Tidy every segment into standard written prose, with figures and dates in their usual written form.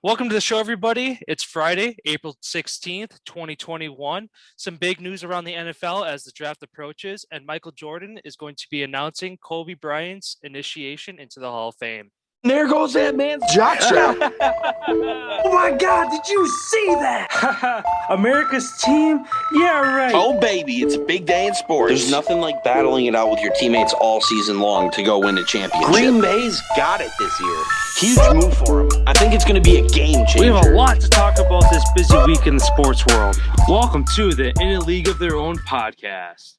Welcome to the show, everybody. It's Friday, April 16th, 2021. Some big news around the NFL as the draft approaches, and Michael Jordan is going to be announcing Kobe Bryant's initiation into the Hall of Fame. There goes that man's jock strap. Oh my God, did you see that? America's team? Yeah, right. Oh, baby, it's a big day in sports. There's nothing like battling it out with your teammates all season long to go win a championship. Green Bay's got it this year. Huge move for them. I think it's going to be a game changer. We have a lot to talk about this busy week in the sports world. Welcome to the In a League of Their Own podcast.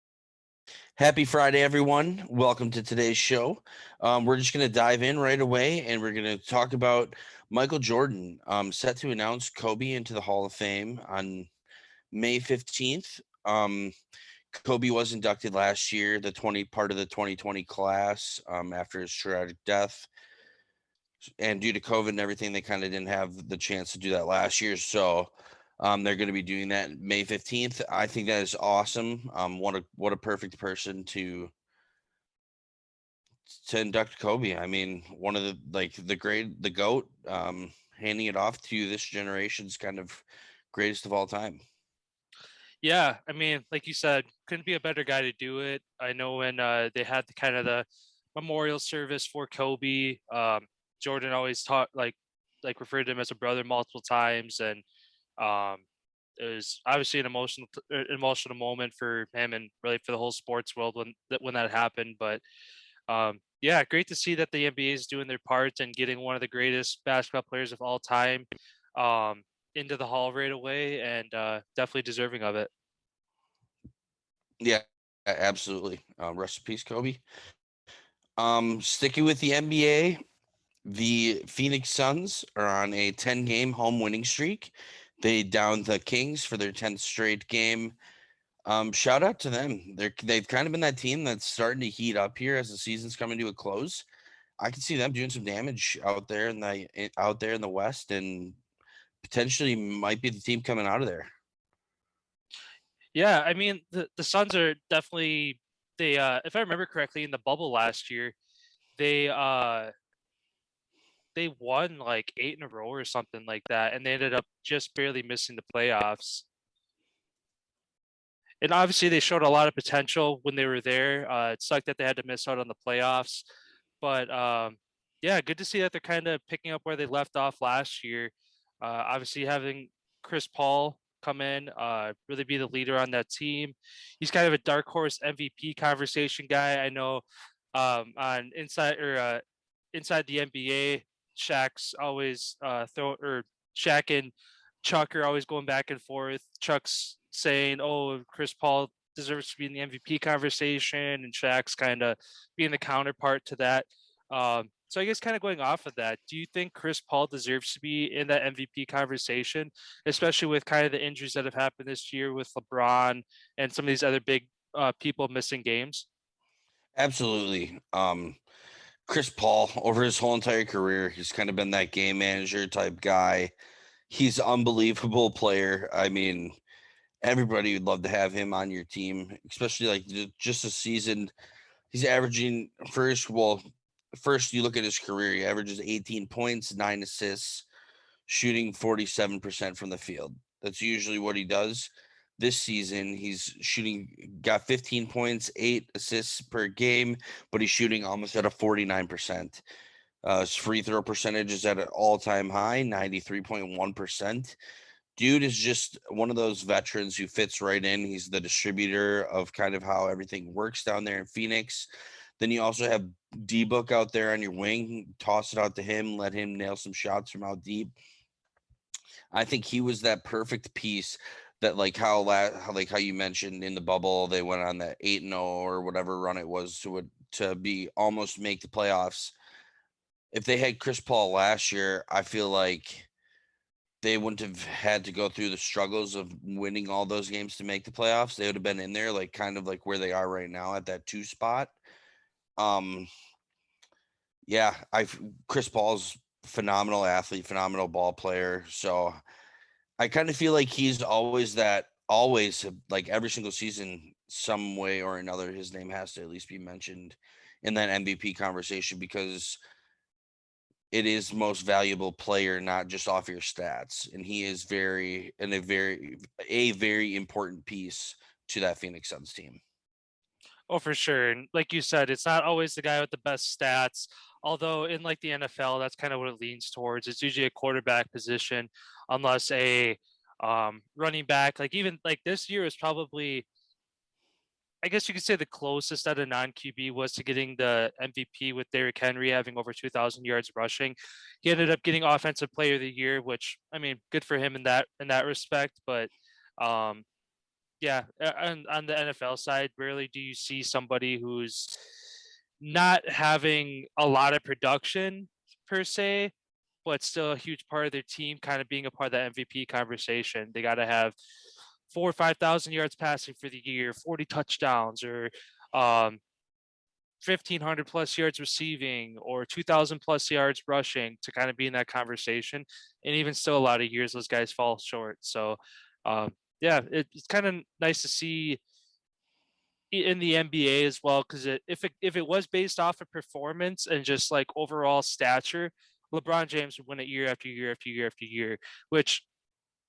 Happy Friday, everyone. Welcome to today's show. We're just going to dive in right away, and we're going to talk about Michael Jordan, set to announce Kobe into the Hall of Fame on May 15th. Kobe was inducted last year, part of the 2020 class, after his tragic death. And due to COVID and everything, they kind of didn't have the chance to do that last year. So they're going to be doing that May 15th. I think that is awesome. What a perfect person to induct Kobe. I mean, one of the GOAT, handing it off to this generation's kind of greatest of all time. Yeah, I mean, like you said, couldn't be a better guy to do it. I know when they had the memorial service for Kobe, Jordan always referred to him as a brother multiple times, and it was obviously an emotional moment for him and really for the whole sports world when that happened. But yeah, great to see that the NBA is doing their part and getting one of the greatest basketball players of all time into the Hall right away, and definitely deserving of it. Yeah, absolutely. Rest in peace, Kobe. Sticking with the NBA, the Phoenix Suns are on a 10-game home winning streak. They downed the Kings for their 10th straight game. Shout out to them. They've kind of been that team that's starting to heat up here as the season's coming to a close. I can see them doing some damage out there in the West, and potentially might be the team coming out of there. Yeah, I mean the Suns are definitely they if I remember correctly in the bubble last year, they they won like 8 in a row or something like that, and they ended up just barely missing the playoffs. And obviously they showed a lot of potential when they were there. It sucked that they had to miss out on the playoffs, but yeah, good to see that they're kind of picking up where they left off last year. Obviously having Chris Paul come in, really be the leader on that team. He's kind of a dark horse MVP conversation guy. I know on inside the NBA, Shaq's always Shaq and Chuck are always going back and forth. Chuck's saying, "Oh, Chris Paul deserves to be in the MVP conversation," and Shaq's kind of being the counterpart to that. So I guess kind of going off of that, do you think Chris Paul deserves to be in that MVP conversation, especially with kind of the injuries that have happened this year with LeBron and some of these other big people missing games? Absolutely. Chris Paul, over his whole entire career, he's kind of been that game manager type guy. He's an unbelievable player. I mean, everybody would love to have him on your team, especially like just a season. He's averaging first you look at his career, he averages 18 points, 9 assists, shooting 47% from the field. That's usually what he does. This season, got 15 points, 8 assists per game, but he's shooting almost at a 49%. His free throw percentage is at an all-time high, 93.1%. Dude is just one of those veterans who fits right in. He's the distributor of kind of how everything works down there in Phoenix. Then you also have D-Book out there on your wing. Toss it out to him, let him nail some shots from out deep. I think he was that perfect piece that how you mentioned in the bubble, they went on that 8-0 or whatever run it was to be almost make the playoffs. If they had Chris Paul last year, I feel like they wouldn't have had to go through the struggles of winning all those games to make the playoffs. They would have been in there, like kind of like where they are right now at that 2 spot. Yeah, Chris Paul's phenomenal athlete, phenomenal ball player. So I kind of feel like he's always like every single season, some way or another, his name has to at least be mentioned in that MVP conversation, because it is most valuable player, not just off your stats. And he is a very important piece to that Phoenix Suns team. Oh, for sure. And like you said, it's not always the guy with the best stats. Although in like the NFL, that's kind of what it leans towards. It's usually a quarterback position, unless a running back. Like even like this year is probably, I guess you could say, the closest that a non QB was to getting the MVP, with Derrick Henry having over 2,000 yards rushing. He ended up getting Offensive Player of the Year, which, I mean, good for him in that respect. But um, yeah, and on the NFL side, rarely do you see somebody who's not having a lot of production per se, but still a huge part of their team kind of being a part of the MVP conversation. They got to have 4 or 5,000 yards passing for the year, 40 touchdowns, or 1,500 plus yards receiving, or 2,000 plus yards rushing to kind of be in that conversation. And even still, a lot of years those guys fall short. So, yeah, it's kind of nice to see in the NBA as well, because if it was based off of performance and just like overall stature, LeBron James would win it year after year after year after year, which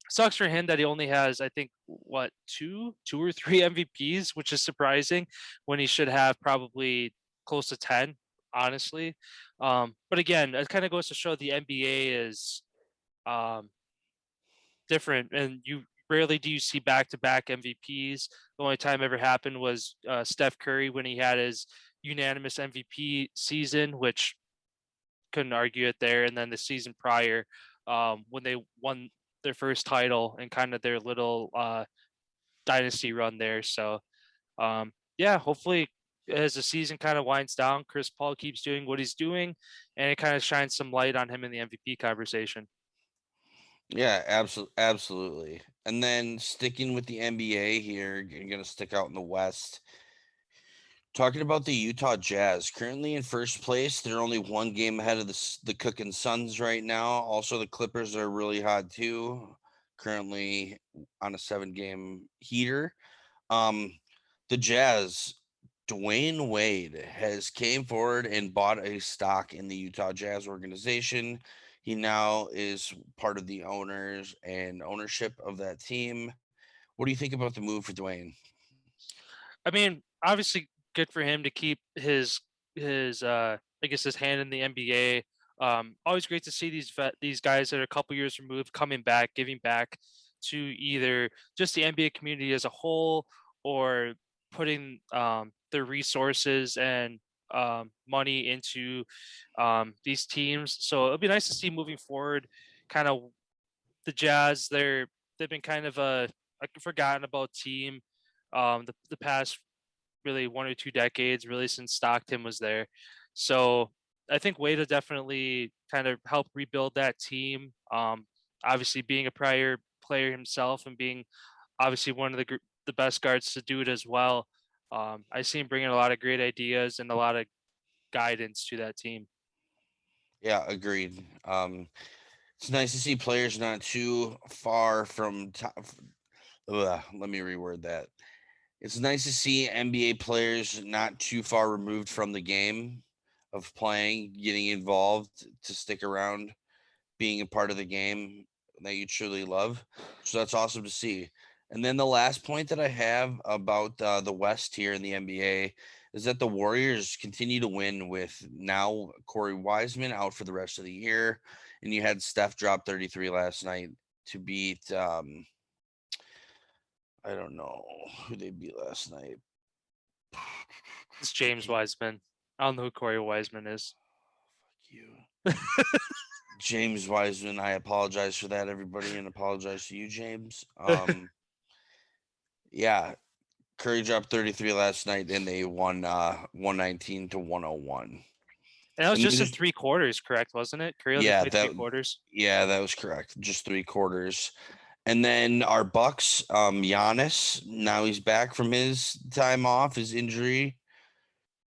sucks for him that he only has, I think, what, two or three MVPs, which is surprising when he should have probably close to 10, honestly. But again, it kind of goes to show the NBA is um, different, and you rarely do you see back-to-back MVPs. The only time ever happened was Steph Curry when he had his unanimous MVP season, which couldn't argue it there. And then the season prior, when they won their first title and kind of their little dynasty run there. So yeah, hopefully as the season kind of winds down, Chris Paul keeps doing what he's doing, and it kind of shines some light on him in the MVP conversation. Yeah, absolutely. And then sticking with the NBA here, you're going to stick out in the West. Talking about the Utah Jazz, currently in first place. They're only one game ahead of the cooking Suns right now. Also, the Clippers are really hot too, currently on a 7-game heater. Um, the Jazz, Dwayne Wade has came forward and bought a stock in the Utah Jazz organization. He now is part of the owners and ownership of that team. What do you think about the move for Dwayne? I mean, obviously good for him to keep his I guess his hand in the NBA. Always great to see these guys that are a couple years removed coming back, giving back to either just the NBA community as a whole, or putting their resources and money into these teams. So it'll be nice to see moving forward. Kind of the Jazz, they've been kind of a forgotten about team the past really 1 or 2 decades, really since Stockton was there. So I think Wade will definitely kind of help rebuild that team. Obviously, being a prior player himself and being obviously one of the best guards to do it as well. I see him bringing a lot of great ideas and a lot of guidance to that team. Yeah, agreed. It's nice to see players not too far from top. Let me reword that. It's nice to see NBA players not too far removed from the game of playing, getting involved to stick around, being a part of the game that you truly love. So that's awesome to see. And then the last point that I have about the West here in the NBA is that the Warriors continue to win with now Corey Wiseman out for the rest of the year. And you had Steph drop 33 last night to beat, I don't know who they beat last night. It's James Wiseman. I don't know who Corey Wiseman is. You. James Wiseman, I apologize for that, everybody, and apologize to you, James. Yeah, Curry dropped 33 last night, and they won 119 to 101. And that was And just in 3 quarters, correct? Wasn't it? Curry only played 3 quarters. yeah, that was correct. Just 3 quarters. And then our Bucks, Giannis, now he's back from his time off, his injury,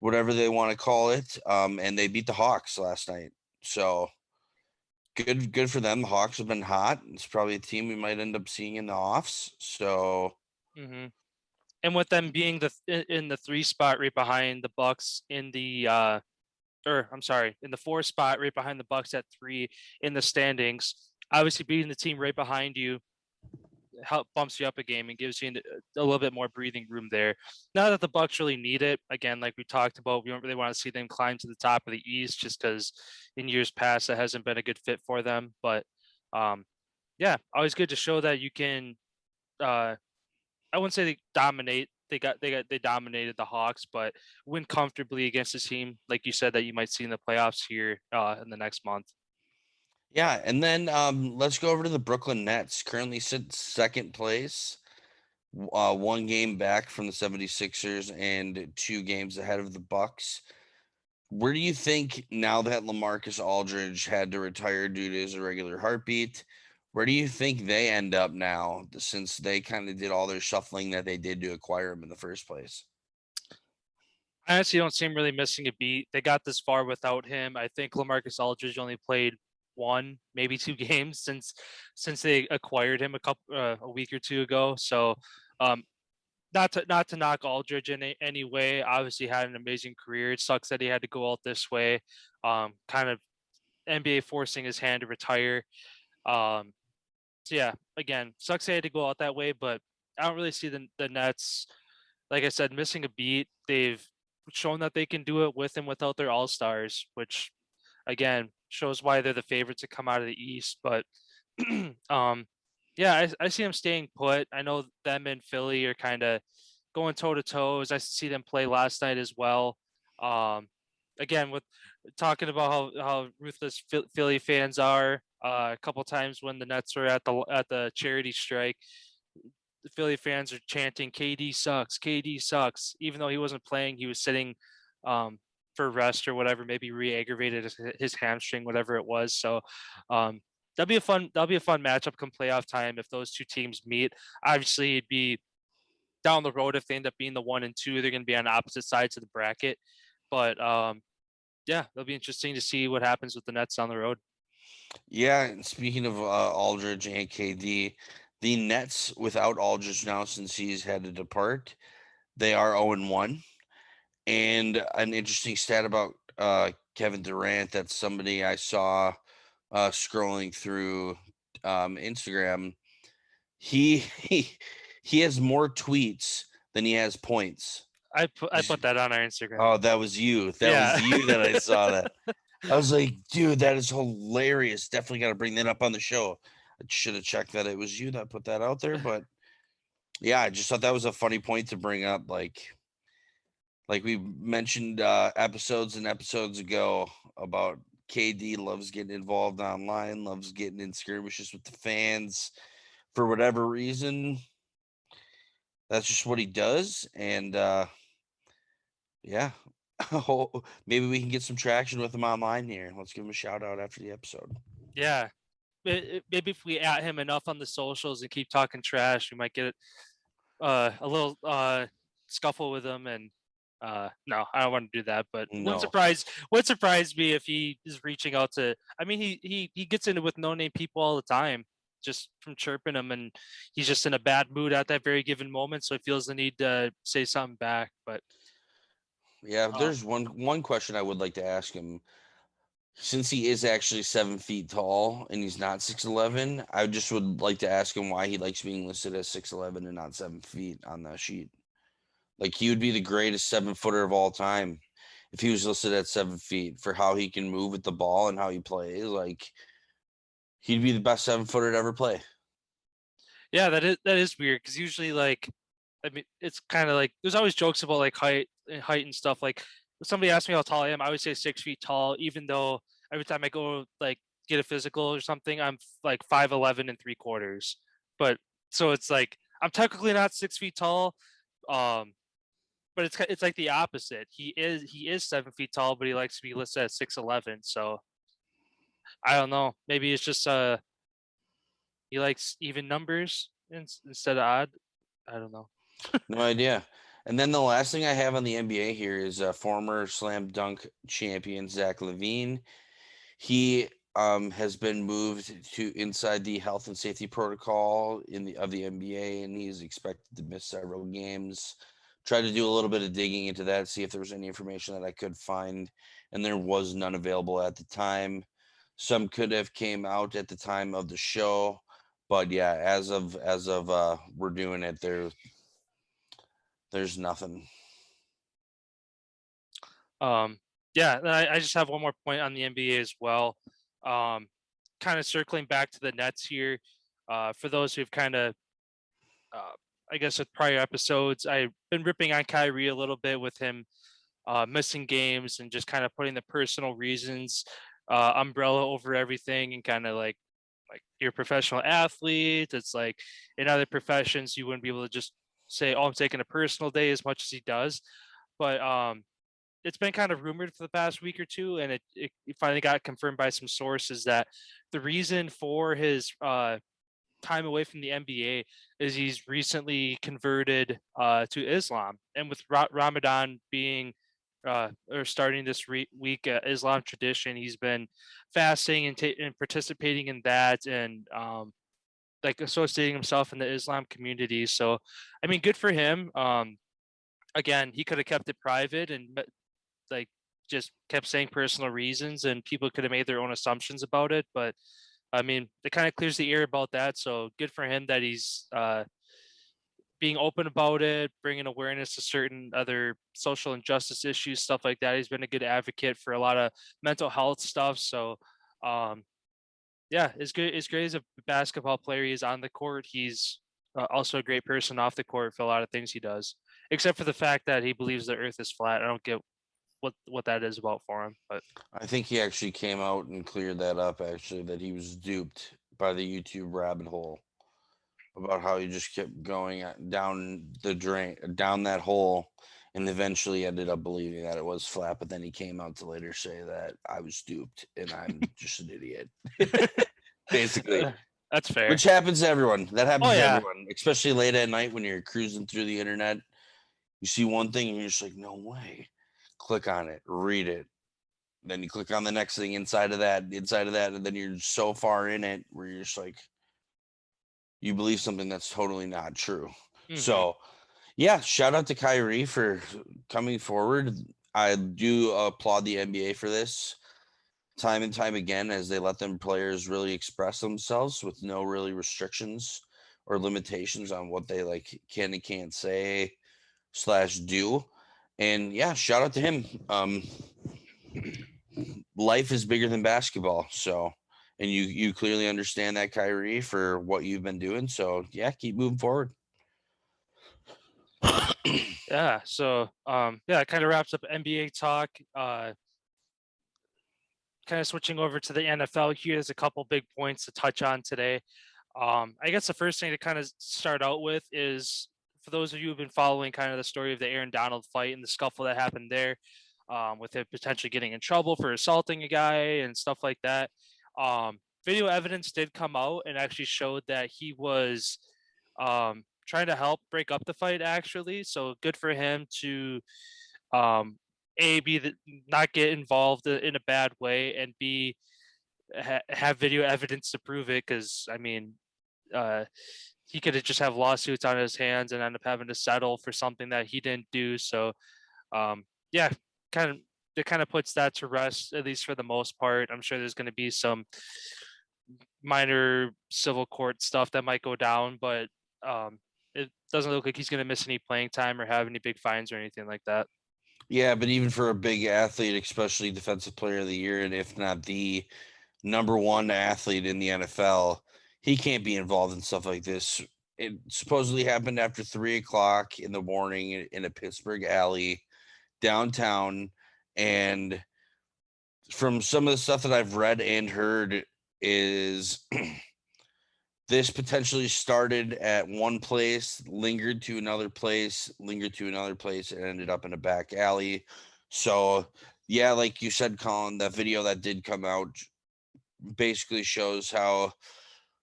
whatever they want to call it. And they beat the Hawks last night. So good for them. The Hawks have been hot. It's probably a team we might end up seeing in the offs. So hmm And with them being in the 3 spot right behind the Bucks in the or I'm sorry, in the 4 spot right behind the Bucks at 3 in the standings. Obviously, beating the team right behind you help bumps you up a game and gives you a little bit more breathing room there. Now that the Bucks really need it, again, like we talked about, we don't really want to see them climb to the top of the East just because in years past that hasn't been a good fit for them. But yeah, always good to show that you can. I wouldn't say they dominate. They dominated the Hawks, but win comfortably against a team like you said that you might see in the playoffs here in the next month. Yeah, and then let's go over to the Brooklyn Nets. Currently sit second place, 1 game back from the 76ers and 2 games ahead of the Bucks. Where do you think, now that LaMarcus Aldridge had to retire due to his irregular heartbeat, where do you think they end up now, since they kind of did all their shuffling that they did to acquire him in the first place? I honestly don't see him really missing a beat. They got this far without him. I think LaMarcus Aldridge only played 1, maybe 2 games since they acquired him a week or 2 ago. So, um, not to knock Aldridge in any way. Obviously, had an amazing career. It sucks that he had to go out this way. Kind of NBA forcing his hand to retire. Um, so yeah, again, sucks they had to go out that way, but I don't really see the Nets, like I said, missing a beat. They've shown that they can do it with and without their all stars, which again shows why they're the favorites to come out of the East. But yeah, I see them staying put. I know them and Philly are kind of going toe to toe. As I see them play last night as well. Um, Again, with talking about how ruthless Philly fans are. A couple times when the Nets were at the charity strike, the Philly fans are chanting "KD sucks, KD sucks." Even though he wasn't playing, he was sitting for rest or whatever. Maybe re-aggravated his hamstring, whatever it was. So that'll be a fun matchup come playoff time if those two teams meet. Obviously, it'd be down the road if they end up being the 1 and 2. They're going to be on opposite sides of the bracket, but yeah, it'll be interesting to see what happens with the Nets down the road. Yeah, and speaking of Aldridge and KD, the Nets without Aldridge now, since he's had to depart, they are 0-1. And an interesting stat about Kevin Durant, that's somebody I saw scrolling through Instagram. He has more tweets than he has points. I put that on our Instagram. Oh, that was you. That Yeah. was you that I saw that. I was like, dude, that is hilarious. Definitely got to bring that up on the show. I should have checked that it was you that put that out there, but yeah, I just thought that was a funny point to bring up. Like we mentioned episodes and episodes ago about KD loves getting involved online, loves getting in skirmishes with the fans for whatever reason. That's just what he does, and yeah. Maybe we can get some traction with him online here. Let's give him a shout out after the episode. Yeah. Maybe if we at him enough on the socials and keep talking trash, we might get a little scuffle with him. And no, I don't want to do that. But No. wouldn't surprise me if he is reaching out to. I mean, he gets into with no name people all the time, just from chirping him, and he's just in a bad mood at that very given moment, so he feels the need to say something back. But Yeah, there's one question I would like to ask him. Since he is actually 7 feet tall and he's not 6'11", I just would like to ask him why he likes being listed as 6'11" and not 7 feet on the sheet. Like, he would be the greatest 7-footer of all time if he was listed at 7 feet for how he can move with the ball and how he plays. Like, he'd be the best 7-footer to ever play. yeah, that is weird because usually, like, I mean, it's kind of like there's always jokes about like height and stuff. Like, if somebody asks me how tall I am, I always say 6 feet tall, even though every time I go like get a physical or something, I'm like 5'11" and 3/4. But so it's like I'm technically not 6 feet tall, um, but it's like the opposite. He is 7 feet tall, but he likes to be listed at 6'11". So I don't know. Maybe it's just he likes even numbers instead of odd. I don't know. No idea. And then the last thing I have on the NBA here is former slam dunk champion Zach LaVine. He has been moved to inside the health and safety protocol of the NBA, and he's expected to miss several games. Tried to do a little bit of digging into that, see if there was any information that I could find and there was none available at the time. Some could have came out at the time of the show, but yeah, as of we're doing it, there's nothing. Yeah, and I just have one more point on the NBA as well. Kind of circling back to the Nets here. For those who've kind of, I guess, with prior episodes, I've been ripping on Kyrie a little bit with him missing games and just kind of putting the personal reasons umbrella over everything, and kind of like you're a professional athlete. It's like in other professions you wouldn't be able to just say, "Oh, I'm taking a personal day," as much as he does. But it's been kind of rumored for the past week or two, and it finally got confirmed by some sources that the reason for his time away from the NBA is he's recently converted to Islam, and with Ramadan being or starting this week, Islam tradition, he's been fasting and participating in that, and like associating himself in the Islam community. So, I mean, good for him. Again, he could have kept it private and like just kept saying personal reasons, and people could have made their own assumptions about it. But I mean, it kind of clears the air about that. So good for him that he's being open about it, bringing awareness to certain other social injustice issues, stuff like that. He's been a good advocate for a lot of mental health stuff. So, yeah, as good as great as a basketball player he is on the court, he's also a great person off the court for a lot of things he does. Except for the fact that he believes the Earth is flat. I don't get what that is about for him, but I think he actually came out and cleared that up, actually, that he was duped by the YouTube rabbit hole about how he just kept going down the drain, down that hole, and eventually ended up believing that it was flat. But then he came out to later say that I was duped and I'm just an idiot. Basically. That's fair. Which happens to everyone. That happens Oh, to yeah. everyone, especially late at night when you're cruising through the internet. You see one thing and you're just like, no way. Click on it, read it. Then you click on the next thing inside of that, and then you're so far in it where you're just like, you believe something that's totally not true. Mhm. So, yeah, shout out to Kyrie for coming forward. I do applaud the NBA for this time and time again, as they let them players really express themselves with no really restrictions or limitations on what they like can and can't say / do. And yeah, shout out to him. Life is bigger than basketball. So, and you clearly understand that, Kyrie, for what you've been doing. So yeah, keep moving forward. Yeah. So yeah, it kind of wraps up NBA talk. Kind of switching over to the NFL here. There's a couple big points to touch on today. I guess the first thing to kind of start out with is, for those of you who've been following kind of the story of the Aaron Donald fight and the scuffle that happened there, with him potentially getting in trouble for assaulting a guy and stuff like that. Video evidence did come out and actually showed that he was trying to help break up the fight, actually. So good for him to not get involved in a bad way, and B, have video evidence to prove it. Because I mean, he could have just have lawsuits on his hands and end up having to settle for something that he didn't do. So, yeah, it kind of puts that to rest, at least for the most part. I'm sure there's going to be some minor civil court stuff that might go down, but it doesn't look like he's going to miss any playing time or have any big fines or anything like that. Yeah, but even for a big athlete, especially defensive player of the year, and if not the number one athlete in the NFL, he can't be involved in stuff like this. It supposedly happened after 3:00 in the morning in a Pittsburgh alley downtown. And from some of the stuff that I've read and heard is this potentially started at one place, lingered to another place, and ended up in a back alley. So, yeah, like you said, Collin, that video that did come out basically shows how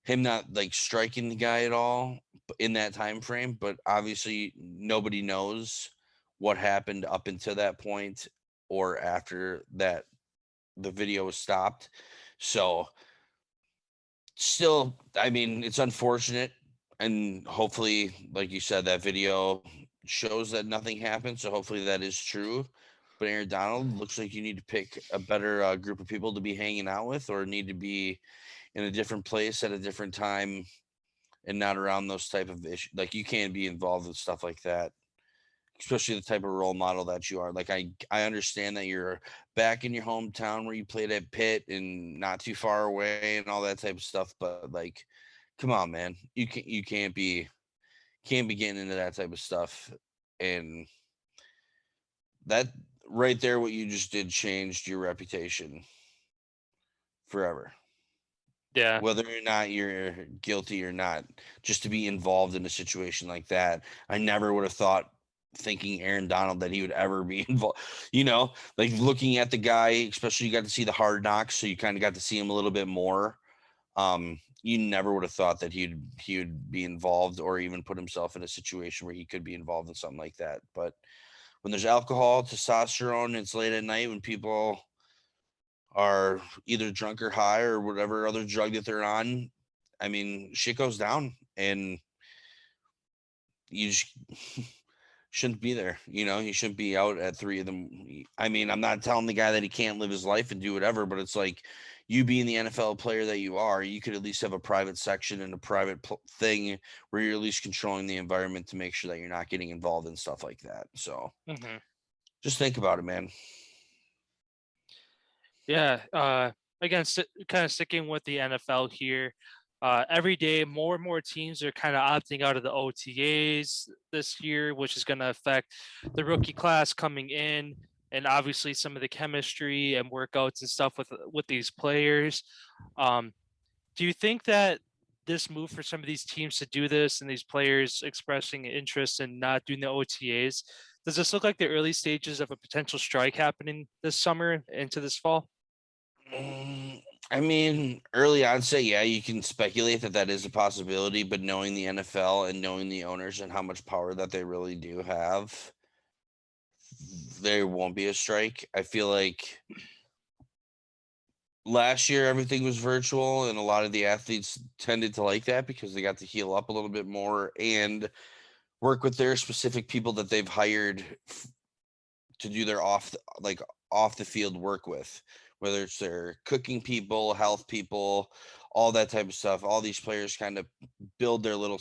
him not like striking the guy at all in that time frame, but obviously nobody knows what happened up until that point or after that the video was stopped. So still, I mean, it's unfortunate, and hopefully, like you said, that video shows that nothing happened. So hopefully that is true. But Aaron Donald looks like you need to pick a better group of people to be hanging out with, or need to be in a different place at a different time and not around those type of issues. Like, you can't be involved with stuff like that, especially the type of role model that you are. Like, I understand that you're back in your hometown where you played at Pitt and not too far away and all that type of stuff, but like, come on, man, you can't be getting into that type of stuff. And that right there, what you just did, changed your reputation forever. Yeah. Whether or not you're guilty or not, just to be involved in a situation like that, I never would have thought, thinking Aaron Donald, that he would ever be involved. Like, looking at the guy, especially you got to see the Hard Knocks, so you kind of got to see him a little bit more. You never would have thought that he would be involved or even put himself in a situation where he could be involved in something like that. But when there's alcohol, testosterone, it's late at night when people are either drunk or high or whatever other drug that they're on. I mean, shit goes down, and you just shouldn't be there. You shouldn't be out at 3 of them. I mean, I'm not telling the guy that he can't live his life and do whatever, but it's like, you being the NFL player that you are, you could at least have a private section and a private thing where you're at least controlling the environment to make sure that you're not getting involved in stuff like that. So Hmm. just think about it, man. Yeah. Again, kind of sticking with the NFL here. Every day, more and more teams are kind of opting out of the OTAs this year, which is going to affect the rookie class coming in, and obviously some of the chemistry and workouts and stuff with these players. Um, do you think that this move for some of these teams to do this and these players expressing interest in not doing the OTAs, does this look like the early stages of a potential strike happening this summer into this fall? I mean, early onset, yeah, you can speculate that that is a possibility, but knowing the NFL and knowing the owners and how much power that they really do have, there won't be a strike. I feel like last year everything was virtual, and a lot of the athletes tended to like that because they got to heal up a little bit more and work with their specific people that they've hired to do their off the field work with, whether it's their cooking people, health people, all that type of stuff. All these players kind of build their little,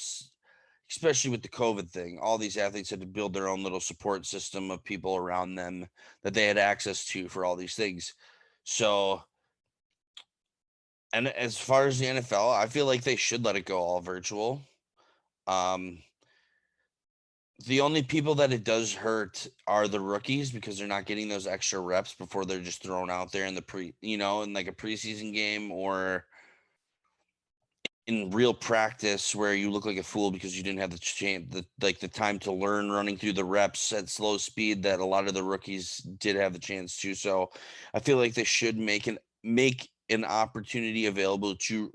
especially with the COVID thing, all these athletes had to build their own little support system of people around them that they had access to for all these things. So, and as far as the NFL, I feel like they should let it go all virtual. Um, The only people that it does hurt are the rookies, because they're not getting those extra reps before they're just thrown out there in in like a preseason game or in real practice, where you look like a fool because you didn't have the chance, the time to learn running through the reps at slow speed that a lot of the rookies did have the chance to. So I feel like they should make an opportunity available to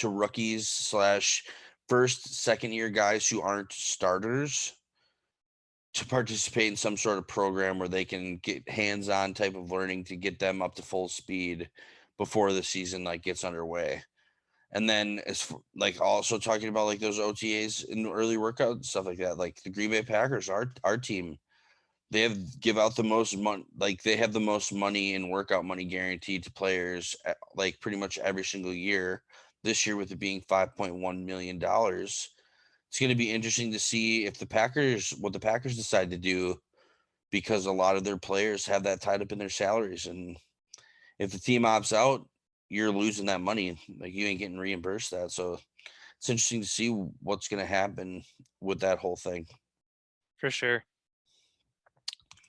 rookies slash first, second year guys who aren't starters to participate in some sort of program where they can get hands-on type of learning to get them up to full speed before the season gets underway. And then like also talking about like those OTAs in early workout stuff like that, like the Green Bay Packers, our team, give out the most money, like they have the most money in workout money guaranteed to players like pretty much every single year. This year with it being $5.1 million, it's going to be interesting to see if what the Packers decide to do, because a lot of their players have that tied up in their salaries. And if the team opts out, you're losing that money. Like, you ain't getting reimbursed that. So it's interesting to see what's going to happen with that whole thing. For sure.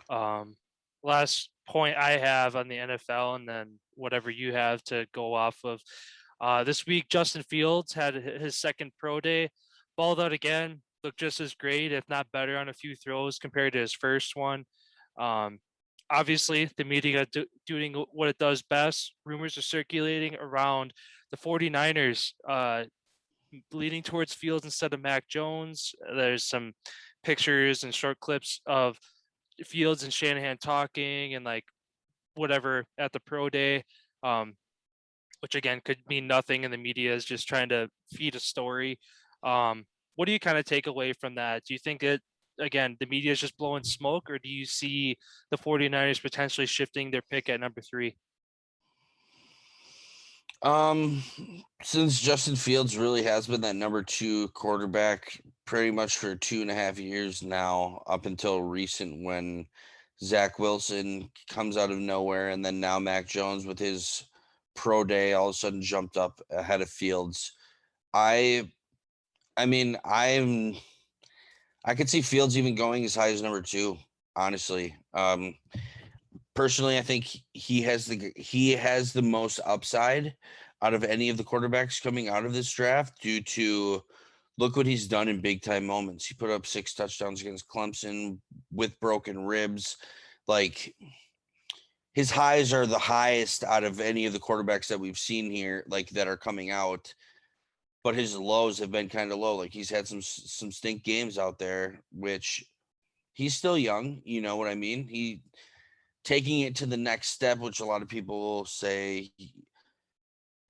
Um, Last point I have on the NFL, and then whatever you have to go off of. This week, Justin Fields had his second pro day, balled out again, looked just as great, if not better, on a few throws compared to his first one. Um, Obviously, the media doing what it does best. Rumors are circulating around the 49ers leaning towards Fields instead of Mac Jones. There's some pictures and short clips of Fields and Shanahan talking and like whatever at the pro day, um, which again could mean nothing, and the media is just trying to feed a story. What do you kind of take away from that? Do you think again, the media is just blowing smoke, or do you see the 49ers potentially shifting their pick at number 3? Since Justin Fields really has been that number 2 quarterback pretty much for 2.5 years now, up until recent when Zach Wilson comes out of nowhere, and then now Mac Jones with his pro day all of a sudden jumped up ahead of Fields. I mean, I could see Fields even going as high as number 2, honestly. Personally, I think he has the most upside out of any of the quarterbacks coming out of this draft due to look what he's done in big time moments. He put up 6 touchdowns against Clemson with broken ribs. Like, his highs are the highest out of any of the quarterbacks that we've seen here, like that are coming out. But his lows have been kind of low. Like, he's had some stink games out there, which he's still young. You know what I mean? He taking it to the next step, which a lot of people will say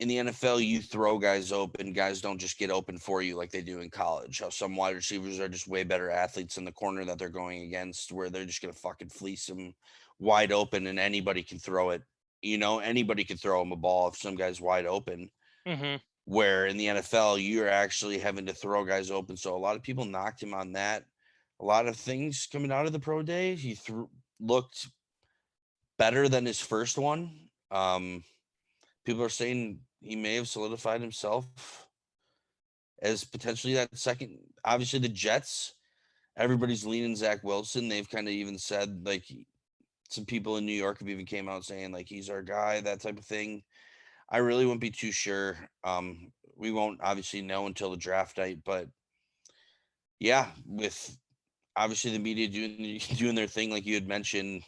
in the NFL, you throw guys open. Guys don't just get open for you like they do in college. How some wide receivers are just way better athletes in the corner that they're going against, where they're just going to fucking fleece them wide open and anybody can throw it. You know, anybody can throw him a ball if some guy's wide open. Mm-hmm. Where in the NFL, you're actually having to throw guys open. So a lot of people knocked him on that. A lot of things coming out of the pro day, he looked better than his first one. People are saying he may have solidified himself as potentially that second. Obviously, the Jets, everybody's leaning Zach Wilson. They've kind of even said, like, some people in New York have even came out saying, like, he's our guy, that type of thing. I really wouldn't be too sure. We won't obviously know until the draft night, but yeah, with obviously the media doing their thing, like you had mentioned.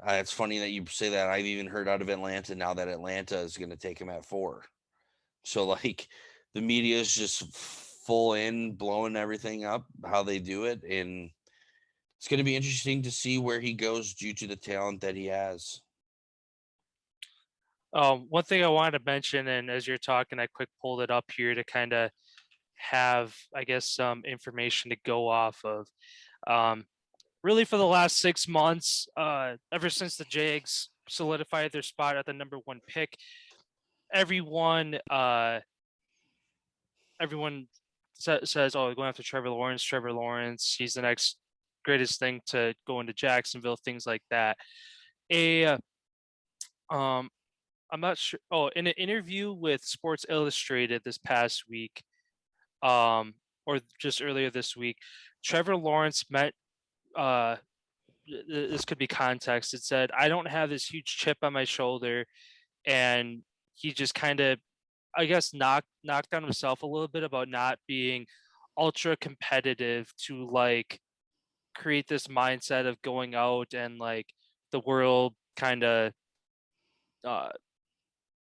It's funny that you say that. I've even heard out of Atlanta now that Atlanta is going to take him at 4. So, like, the media is just full in, blowing everything up, how they do it. And it's going to be interesting to see where he goes due to the talent that he has. One thing I wanted to mention, and as you're talking, I quick pulled it up here to kind of have, I guess, some information to go off of. Really, for the last 6 months, ever since the Jags solidified their spot at the number 1 pick, everyone says, "Oh, we're going after Trevor Lawrence. Trevor Lawrence, he's the next greatest thing to go into Jacksonville." Things like that. I'm not sure. Oh, in an interview with Sports Illustrated this past week, or just earlier this week, Trevor Lawrence met. This could be context. It said, "I don't have this huge chip on my shoulder," and he just kind of, I guess, knocked on himself a little bit about not being ultra competitive to like create this mindset of going out and like the world kind of uh,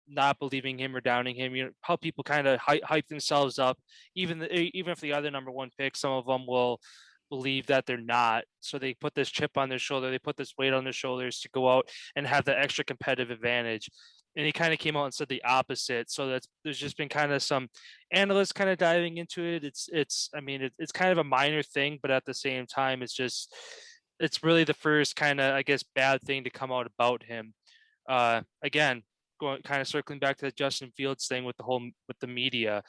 not believing him or downing him. You know how people kind of hype themselves up, even if the other number 1 pick, some of them will believe that they're not. So they put this chip on their shoulder, they put this weight on their shoulders to go out and have the extra competitive advantage. And he kind of came out and said the opposite. So there's just been kind of some analysts kind of diving into it. It's kind of a minor thing, but at the same time, it's really the first kind of, I guess, bad thing to come out about him. Again, going kind of circling back to the Justin Fields thing with the media.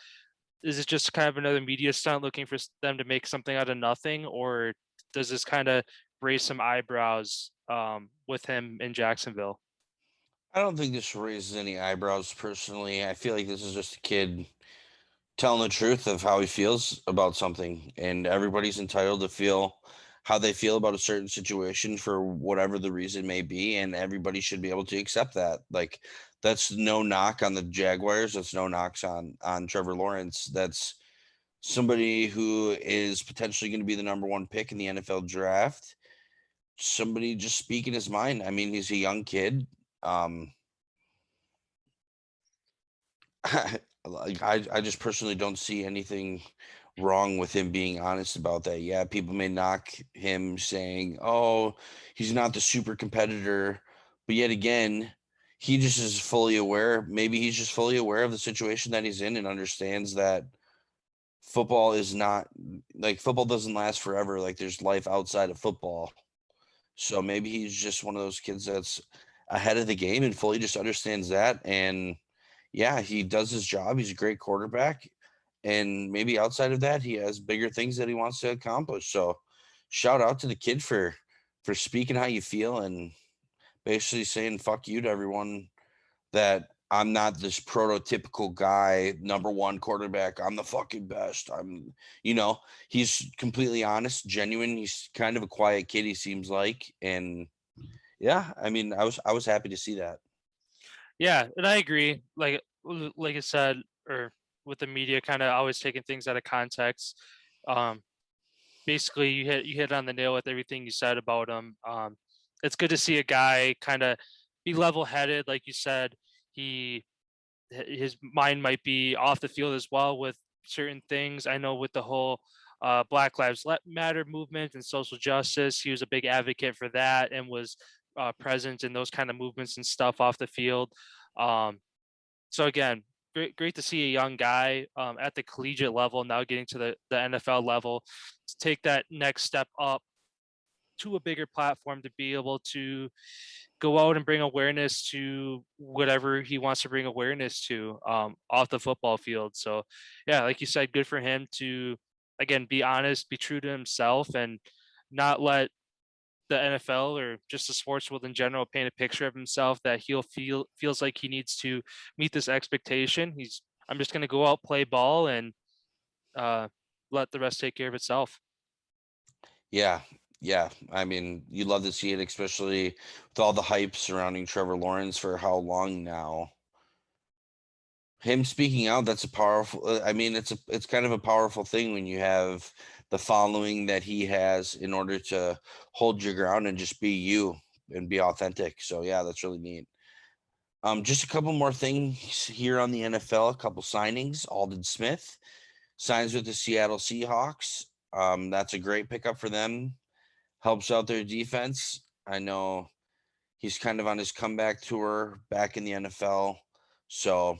Is it just kind of another media stunt looking for them to make something out of nothing, or does this kind of raise some eyebrows with him in Jacksonville? I don't think this raises any eyebrows personally. I feel like this is just a kid telling the truth of how he feels about something, and everybody's entitled to feel how they feel about a certain situation for whatever the reason may be, and everybody should be able to accept that. Like, that's no knock on the Jaguars. That's no knocks on Trevor Lawrence. That's somebody who is potentially going to be the number 1 pick in the NFL draft. Somebody just speaking his mind. I mean, he's a young kid. I just personally don't see anything wrong with him being honest about that. Yeah, people may knock him saying, "Oh, he's not the super competitor," but yet again, he just is fully aware. Maybe he's just fully aware of the situation that he's in and understands that football is not like football doesn't last forever. Like there's life outside of football. So maybe he's just one of those kids that's ahead of the game and fully just understands that. And yeah, he does his job. He's a great quarterback. And maybe outside of that, he has bigger things that he wants to accomplish. So shout out to the kid for speaking how you feel and basically saying fuck you to everyone that I'm not this prototypical guy, number one quarterback. I'm the fucking best. He's completely honest, genuine. He's kind of a quiet kid, he seems like. And yeah, I mean, I was happy to see that. Yeah, and I agree. Like I said, or with the media kind of always taking things out of context. Um, Basically, you hit on the nail with everything you said about him. It's good to see a guy kind of be level-headed, like you said. He his mind might be off the field as well with certain things. I know with the whole Black Lives Matter movement and social justice, he was a big advocate for that and was present in those kind of movements and stuff off the field. Um, so again, great to see a young guy at the collegiate level now getting to the NFL level to take that next step up to a bigger platform to be able to go out and bring awareness to whatever he wants to bring awareness to off the football field. So, yeah, like you said, good for him to again be honest, be true to himself, and not let the NFL or just the sports world in general paint a picture of himself that feels like he needs to meet this expectation. I'm just going to go out, play ball, and uh, let the rest take care of itself. Yeah. Yeah. I mean, you love to see it, especially with all the hype surrounding Trevor Lawrence for how long now. Him speaking out, that's a powerful I mean, it's kind of a powerful thing when you have the following that he has in order to hold your ground and just be you and be authentic. So yeah, that's really neat. Just a couple more things here on the NFL, a couple signings. Alden Smith signs with the Seattle Seahawks. That's a great pickup for them. Helps out their defense. I know he's kind of on his comeback tour back in the NFL. So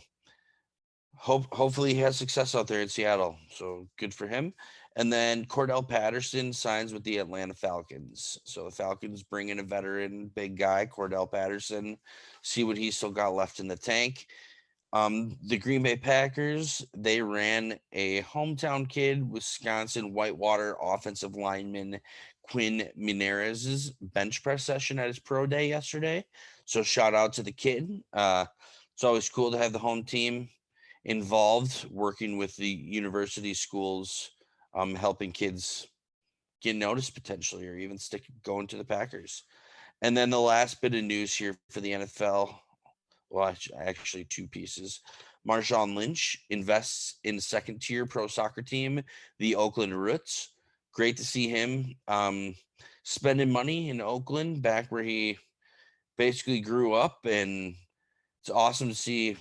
hopefully he has success out there in Seattle. So good for him. And then Cordell Patterson signs with the Atlanta Falcons. So the Falcons bring in a veteran big guy, Cordell Patterson, see what he's still got left in the tank. The Green Bay Packers, they ran a hometown kid, Wisconsin Whitewater offensive lineman Quinn Minarez's bench press session at his pro day yesterday. So shout out to the kid. It's always cool to have the home team involved working with the university schools, helping kids get noticed potentially or even going to the Packers. And then the last bit of news here for the NFL, well, actually two pieces. Marshawn Lynch invests in second tier pro soccer team, the Oakland Roots. Great to see him spending money in Oakland, back where he basically grew up. And it's awesome to see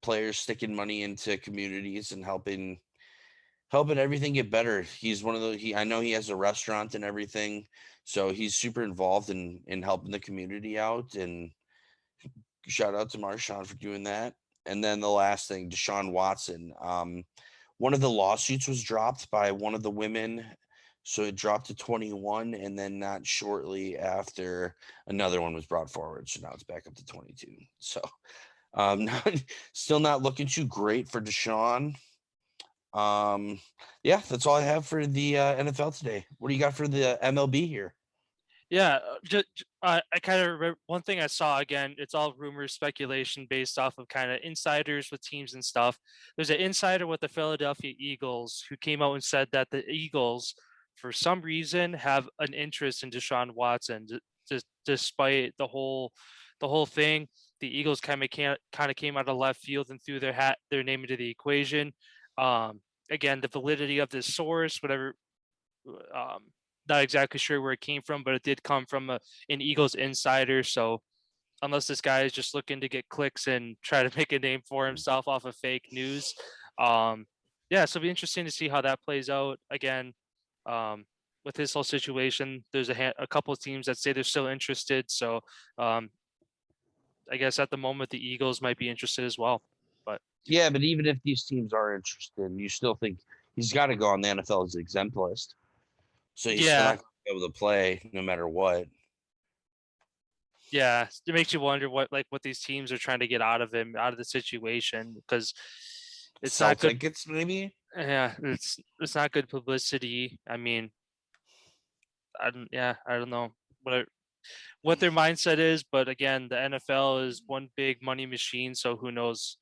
players sticking money into communities and helping everything get better. He's one of those. I know he has a restaurant and everything, so he's super involved in helping the community out. And shout out to Marshawn for doing that. And then the last thing, Deshaun Watson. One of the lawsuits was dropped by one of the women, so it dropped to 21, and then not shortly after, another one was brought forward, so now it's back up to 22. So still not looking too great for Deshaun. Yeah, that's all I have for the NFL today. What do you got for the MLB here? Yeah, I kind of remember one thing I saw again. It's all rumors, speculation based off of kind of insiders with teams and stuff. There's an insider with the Philadelphia Eagles who came out and said that the Eagles, for some reason, have an interest in Deshaun Watson. Despite the whole thing, the Eagles kind of came out of left field and threw their name into the equation. Again, the validity of this source, whatever. Um, Not exactly sure where it came from, but it did come from an Eagles insider. So unless this guy is just looking to get clicks and try to make a name for himself off of fake news, yeah, so it'll be interesting to see how that plays out. Again, with this whole situation, there's a couple of teams that say they're still interested. So I guess at the moment the Eagles might be interested as well. But Yeah, but even if these teams are interested, you still think he's got to go on the NFL's exempt list. So he's still not yeah, going to be able to play no matter what. yeah, it makes you wonder what these teams are trying to get out of him, out of the situation, because it's Sell not good. tickets, maybe. Yeah, it's not good publicity. I mean, I don't know what their mindset is, but again, the NFL is one big money machine, so who knows?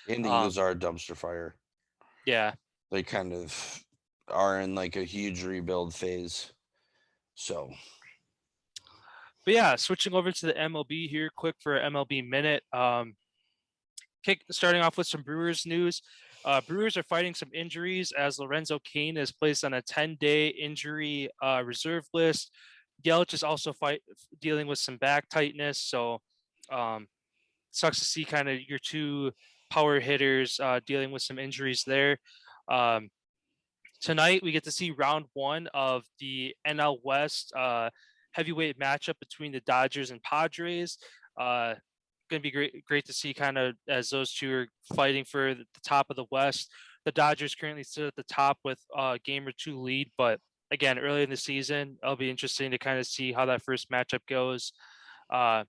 And the Eagles are a dumpster fire. Yeah, They kind of are in like a huge rebuild phase. So, but yeah, switching over to the MLB here, quick for MLB minute. Starting off with some Brewers news. Brewers are fighting some injuries as Lorenzo Cain is placed on a 10-day injury reserve list. Yelich is also dealing with some back tightness, so sucks to see kind of your two power hitters dealing with some injuries there. Um, Tonight we get to see round one of the NL West heavyweight matchup between the Dodgers and Padres. Going to be great to see kind of as those two are fighting for the top of the West. The Dodgers currently sit at the top with a game or two lead, but again, early in the season, it'll be interesting to kind of see how that first matchup goes. Uh,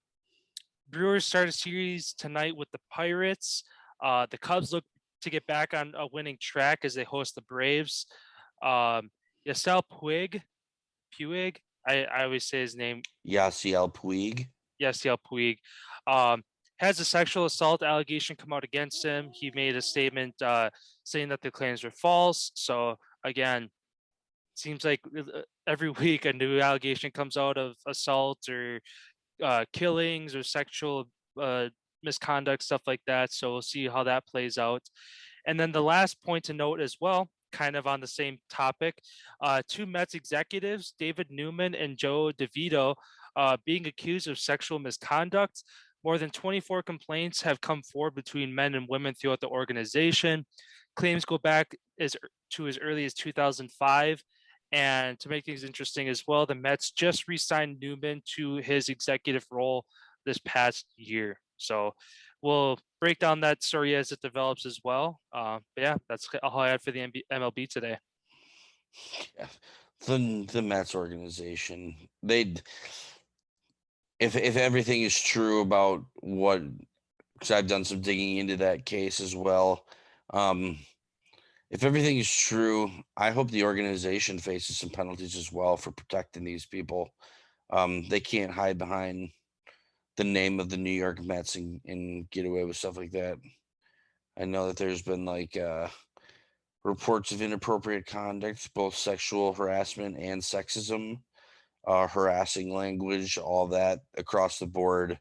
Brewers start a series tonight with the Pirates. The Cubs look to get back on a winning track as they host the Braves. Um, Yasiel Puig, I always say his name. Yasiel Puig. Yasiel Puig, um, has a sexual assault allegation come out against him. He made a statement saying that the claims were false. So again, seems like every week a new allegation comes out of assault or killings or sexual misconduct, stuff like that. So we'll see how that plays out. And then the last point to note as well, kind of on the same topic, two Mets executives, David Newman and Joe DeVito, being accused of sexual misconduct. More than 24 complaints have come forward between men and women throughout the organization. Claims go back to as early as 2005. And to make things interesting as well, the Mets just re-signed Newman to his executive role this past year. So we'll break down that story as it develops as well. But yeah, that's all I had for the MLB today. Yeah. The Mets organization, they'd if everything is true about what, because I've done some digging into that case as well. If everything is true, I hope the organization faces some penalties as well for protecting these people. They can't hide behind the name of the New York Mets and get away with stuff like that. I know that there's been like reports of inappropriate conduct, both sexual harassment and sexism, harassing language, all that across the board.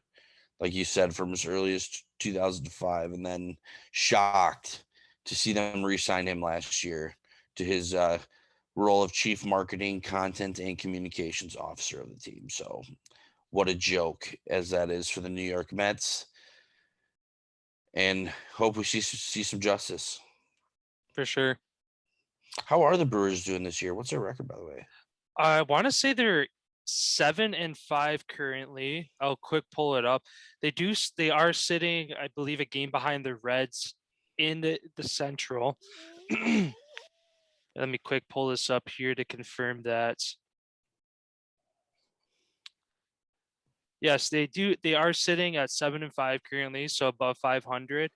Like you said, from as early as 2005, and then shocked to see them re-sign him last year to his role of chief marketing, content, and communications officer of the team. So what a joke as that is for the New York Mets. And hope we see some justice. For sure. How are the Brewers doing this year? What's their record, by the way? I want to say they're 7-5 currently. I'll quick pull it up. They are sitting, I believe, a game behind the Reds in the Central. Let me quick pull this up here to confirm that. Yes, they do. They are sitting at 7-5 currently, so above 500,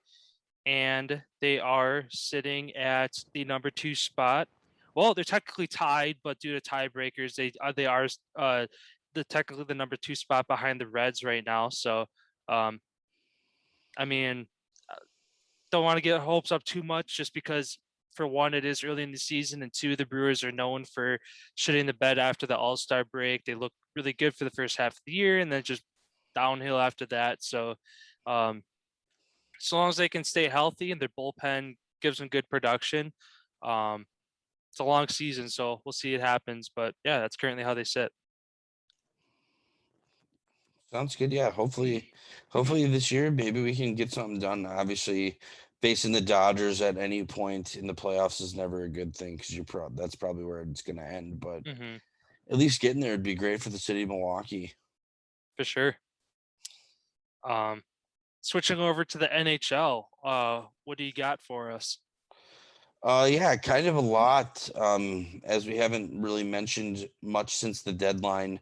and they are sitting at the number 2 spot. Well, they're technically tied, but due to tiebreakers, they are technically the number 2 spot behind the Reds right now. So, I mean, don't want to get hopes up too much, just because for one, it is early in the season, and two, the Brewers are known for shitting the bed after the All-Star break. They look really good for the first half of the year, and then just downhill after that. So, as long as they can stay healthy and their bullpen gives them good production, it's a long season, so we'll see it happens. But yeah, that's currently how they sit. Sounds good. Yeah, hopefully this year maybe we can get something done. Obviously, facing the Dodgers at any point in the playoffs is never a good thing because that's probably where it's going to end. But at least getting there would be great for the city of Milwaukee. For sure. switching over to the NHL, what do you got for us? Yeah, kind of a lot. As we haven't really mentioned much since the deadline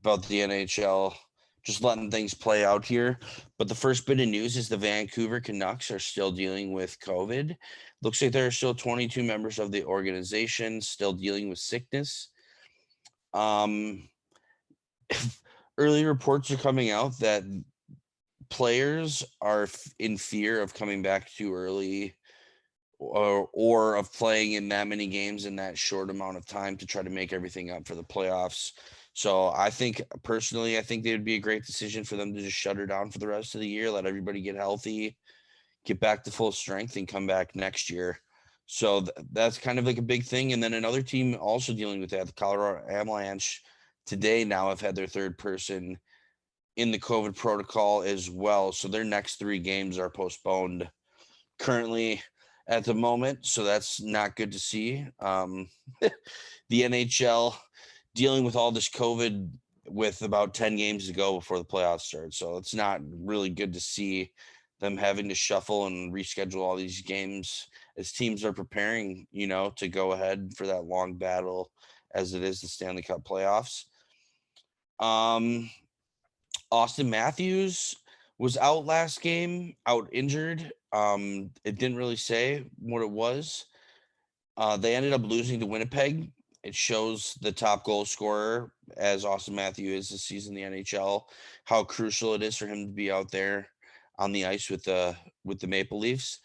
about the NHL, just letting things play out here. But the first bit of news is the Vancouver Canucks are still dealing with COVID. Looks like there are still 22 members of the organization still dealing with sickness. Um, early reports are coming out that players are in fear of coming back too early or of playing in that many games in that short amount of time to try to make everything up for the playoffs. So I think personally, I think it would be a great decision for them to just shut her down for the rest of the year, let everybody get healthy, get back to full strength, and come back next year. So that's kind of like a big thing. And then another team also dealing with that, the Colorado Avalanche, today now have had their third person in the COVID protocol as well. So their next 3 games are postponed currently at the moment. So that's not good to see. The NHL dealing with all this COVID with about 10 games to go before the playoffs start. So it's not really good to see them having to shuffle and reschedule all these games as teams are preparing, to go ahead for that long battle as it is the Stanley Cup playoffs. Austin Matthews was out last game, out injured. It didn't really say what it was. They ended up losing to Winnipeg. It shows the top goal scorer, as Austin Matthews is this season in the NHL, how crucial it is for him to be out there on the ice with the Maple Leafs.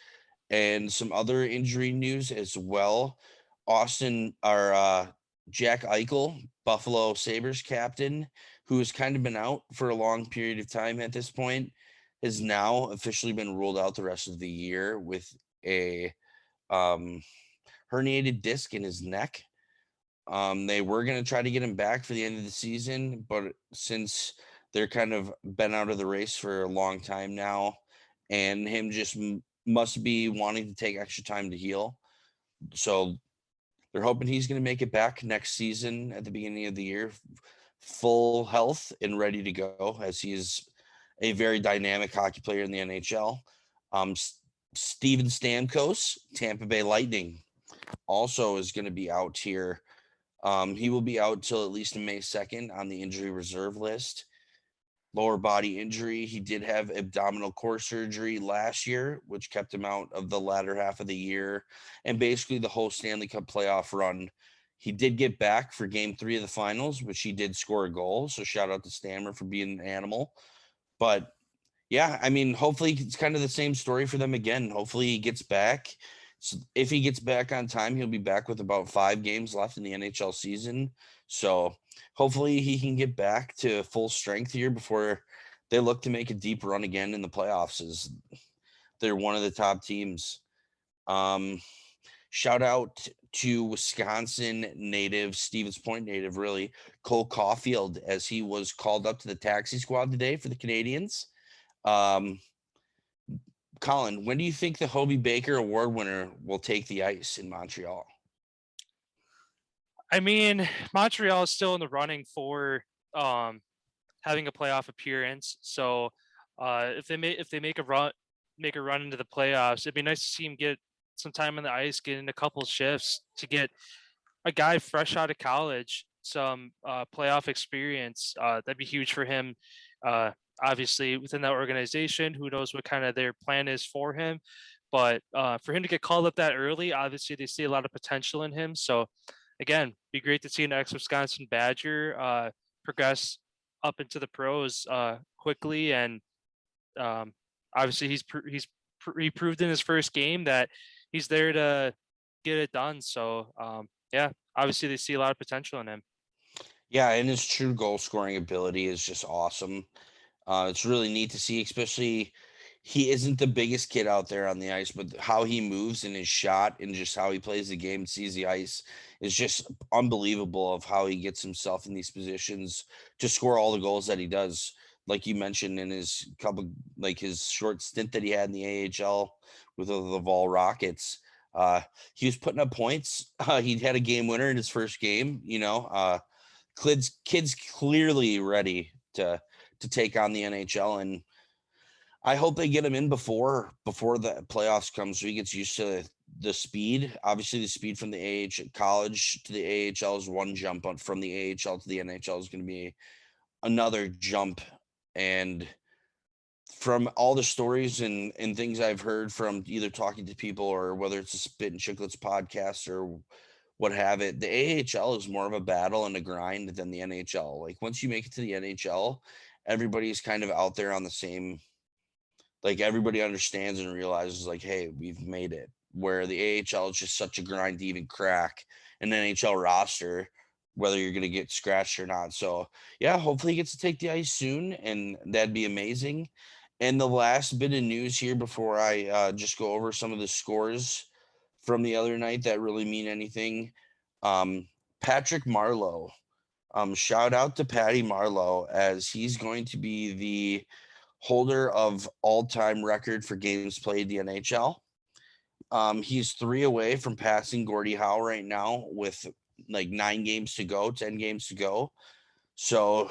And some other injury news as well. Jack Eichel, Buffalo Sabres captain, who has kind of been out for a long period of time at this point, has now officially been ruled out the rest of the year with a herniated disc in his neck. They were going to try to get him back for the end of the season, but since they're kind of been out of the race for a long time now, and him just must be wanting to take extra time to heal. So they're hoping he's going to make it back next season at the beginning of the year, full health and ready to go, as he is a very dynamic hockey player in the NHL. Steven Stamkos, Tampa Bay Lightning, also is going to be out here. He will be out till at least May 2nd on the injury reserve list. Lower body injury. He did have abdominal core surgery last year, which kept him out of the latter half of the year and basically the whole Stanley Cup playoff run. He did get back for game 3 of the finals, which he did score a goal. So shout out to Stammer for being an animal. But yeah, I mean, hopefully it's kind of the same story for them again. Hopefully he gets back. So if he gets back on time, he'll be back with about 5 games left in the NHL season. So hopefully he can get back to full strength here before they look to make a deep run again in the playoffs, as they're one of the top teams. Shout out to Wisconsin native, Stevens Point native, really, Cole Caulfield, as he was called up to the taxi squad today for the Canadiens. Collin, when do you think the Hobey Baker Award winner will take the ice in Montreal? I mean, Montreal is still in the running for having a playoff appearance. So if they make a run into the playoffs, it'd be nice to see him get some time on the ice, get in a couple shifts to get a guy fresh out of college some playoff experience. That'd be huge for him. Obviously, within that organization, who knows what kind of their plan is for him. But for him to get called up that early, obviously they see a lot of potential in him. So again, be great to see an ex-Wisconsin Badger progress up into the pros quickly. And obviously he proved in his first game that he's there to get it done. So yeah, obviously they see a lot of potential in him. Yeah, and his true goal scoring ability is just awesome. It's really neat to see, especially he isn't the biggest kid out there on the ice, but how he moves in his shot and just how he plays the game and sees the ice is just unbelievable, of how he gets himself in these positions to score all the goals that he does. Like you mentioned in his his short stint that he had in the AHL with the Laval Rockets, he was putting up points. He had a game winner in his first game, kid's clearly ready to take on the NHL. And I hope they get him in before the playoffs come, so he gets used to the speed. Obviously, the speed from the AH college to the AHL is one jump, but from the AHL to the NHL is going to be another jump. And from all the stories and things I've heard from either talking to people or whether it's a Spit and Chicklets podcast or what have it, the AHL is more of a battle and a grind than the NHL. Like once you make it to the NHL, everybody's kind of out there on the same, like everybody understands and realizes like, hey, we've made it. Where the AHL is just such a grind to even crack an NHL roster, whether you're going to get scratched or not. So yeah, hopefully he gets to take the ice soon, and that'd be amazing. And the last bit of news here before I just go over some of the scores from the other night that really mean anything. Patrick Marleau. Shout out to Patty Marleau, as he's going to be the holder of all-time record for games played the NHL. He's 3 away from passing Gordie Howe right now with like 9 games to go, 10 games to go. So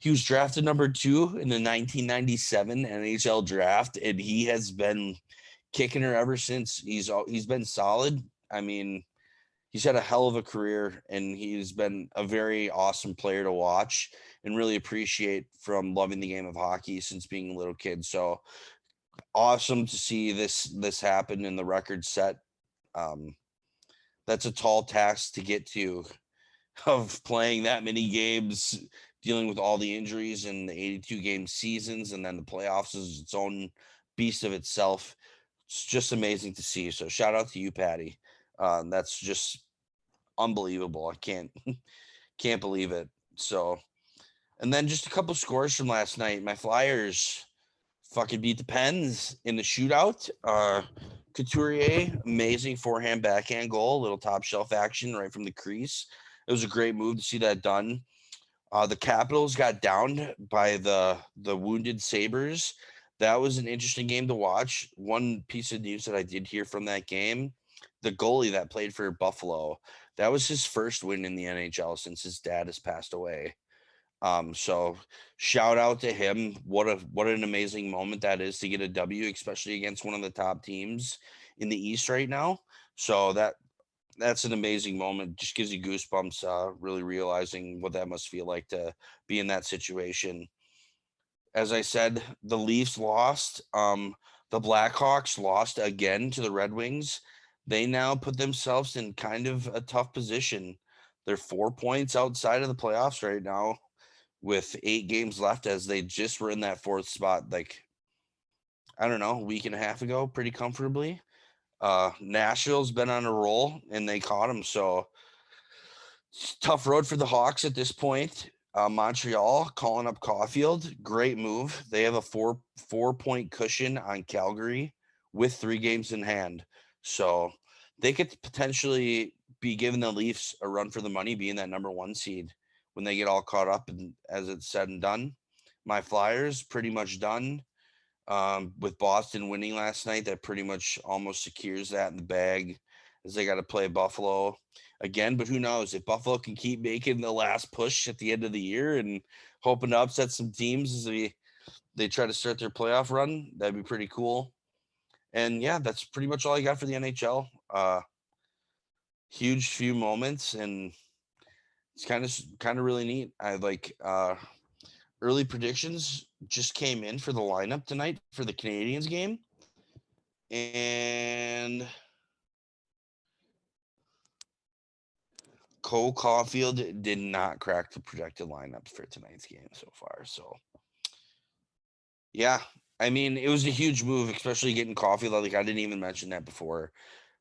he was drafted number 2 in the 1997 NHL draft, and he has been kicking her ever since. He's been solid. I mean, he's had a hell of a career, and he's been a very awesome player to watch and really appreciate from loving the game of hockey since being a little kid. So awesome to see this happen and the record set. That's a tall task to get to, of playing that many games, dealing with all the injuries and the 82 game seasons, and then the playoffs is its own beast of itself. It's just amazing to see. So shout out to you, Patty. That's just unbelievable. I can't believe it. So, and then just a couple scores from last night. My Flyers fucking beat the Pens in the shootout. Couturier, amazing forehand backhand goal, little top shelf action right from the crease. It was a great move to see that done. The Capitals got downed by the wounded Sabres. That was an interesting game to watch. One piece of news that I did hear from that game, the goalie that played for Buffalo, that was his first win in the NHL since his dad has passed away. So shout out to him. What an amazing moment that is to get a W, especially against one of the top teams in the East right now. So that's an amazing moment. Just gives you goosebumps, really realizing what that must feel like to be in that situation. As I said, the Leafs lost. The Blackhawks lost again to the Red Wings. They now put themselves in kind of a tough position. They're 4 points outside of the playoffs right now, with 8 games left, as they just were in that 4th spot, like, I don't know, a week and a half ago, pretty comfortably. Nashville's been on a roll, and they caught them. So tough road for the Hawks at this point. Montreal calling up Caulfield. Great move. They have a 4-point cushion on Calgary with 3 games in hand. So they could potentially be giving the Leafs a run for the money, being that number 1 seed when they get all caught up, and as it's said and done. My Flyers pretty much done. With Boston winning last night, that pretty much almost secures that in the bag, as they got to play Buffalo again. But who knows, if Buffalo can keep making the last push at the end of the year and hoping to upset some teams as they try to start their playoff run, that'd be pretty cool. And yeah, that's pretty much all I got for the NHL. Huge few moments, and it's kind of really neat. I like early predictions just came in for the lineup tonight for the Canadiens game, and Cole Caulfield did not crack the projected lineup for tonight's game so far. So yeah, I mean, it was a huge move, especially getting Caulfield. Like, I didn't even mention that before.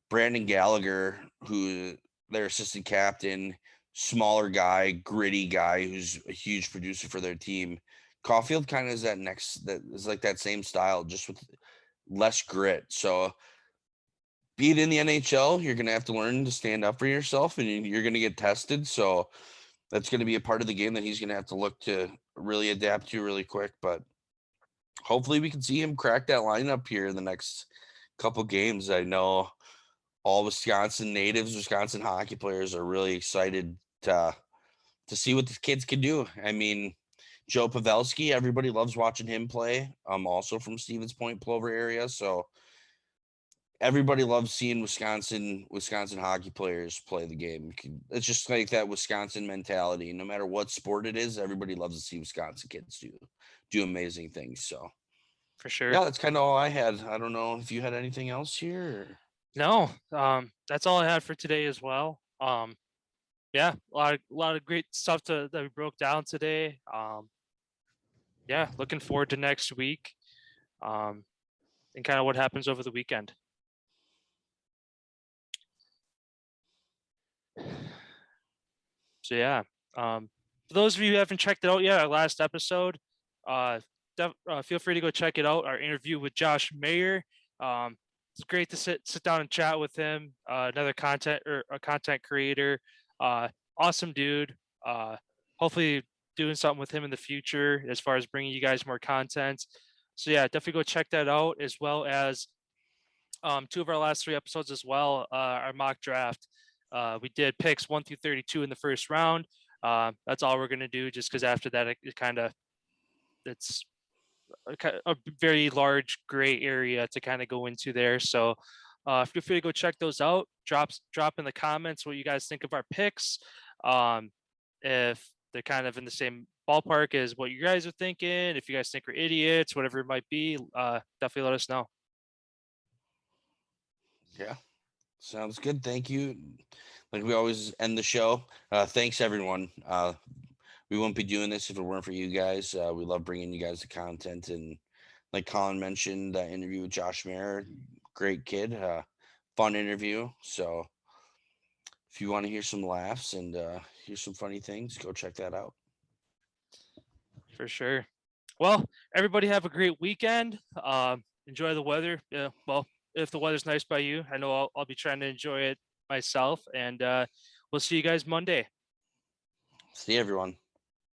Brandon Gallagher, who their assistant captain, smaller guy, gritty guy, who's a huge producer for their team. Caulfield kind of is that is like that same style, just with less grit. So being in the NHL, you're going to have to learn to stand up for yourself, and you're going to get tested. So that's going to be a part of the game that he's going to have to look to really adapt to really quick. But hopefully we can see him crack that lineup here in the next couple games. I know all Wisconsin natives, Wisconsin hockey players are really excited to see what the kids can do. I mean, Joe Pavelski, everybody loves watching him play. Also from Stevens Point, Plover area. So everybody loves seeing Wisconsin hockey players play the game. It's just like that Wisconsin mentality. No matter what sport it is, everybody loves to see Wisconsin kids do amazing things. So For sure. yeah, that's kind of all I had. I don't know if you had anything else here. Or... No, that's all I had for today as well. Yeah, a lot of great stuff that we broke down today. Yeah, looking forward to next week. And kind of what happens over the weekend. So yeah, for those of you who haven't checked it out yet, our last episode, feel free to go check it out. Our interview with Josh Mayer. It's great to sit down and chat with him. Another content creator, awesome dude. Hopefully doing something with him in the future as far as bringing you guys more content. So yeah, definitely go check that out, as well as 2 of our last 3 episodes as well. Our mock draft. We did picks 1 through 32 in the first round. That's all we're gonna do, just because after that it's a very large gray area to kind of go into there. So feel free to go check those out. Drop in the comments what you guys think of our picks. If they're kind of in the same ballpark as what you guys are thinking, if you guys think we're idiots, whatever it might be, definitely let us know. Yeah, sounds good. Thank you. Like we always end the show. Thanks, everyone. We wouldn't be doing this if it weren't for you guys. We love bringing you guys the content. And like Collin mentioned, that interview with Josh Mayer, great kid, fun interview. So if you want to hear some laughs and hear some funny things, go check that out. For sure. Well, everybody have a great weekend. Enjoy the weather. Yeah, well, if the weather's nice by you, I know I'll be trying to enjoy it myself. And we'll see you guys Monday. See you, everyone.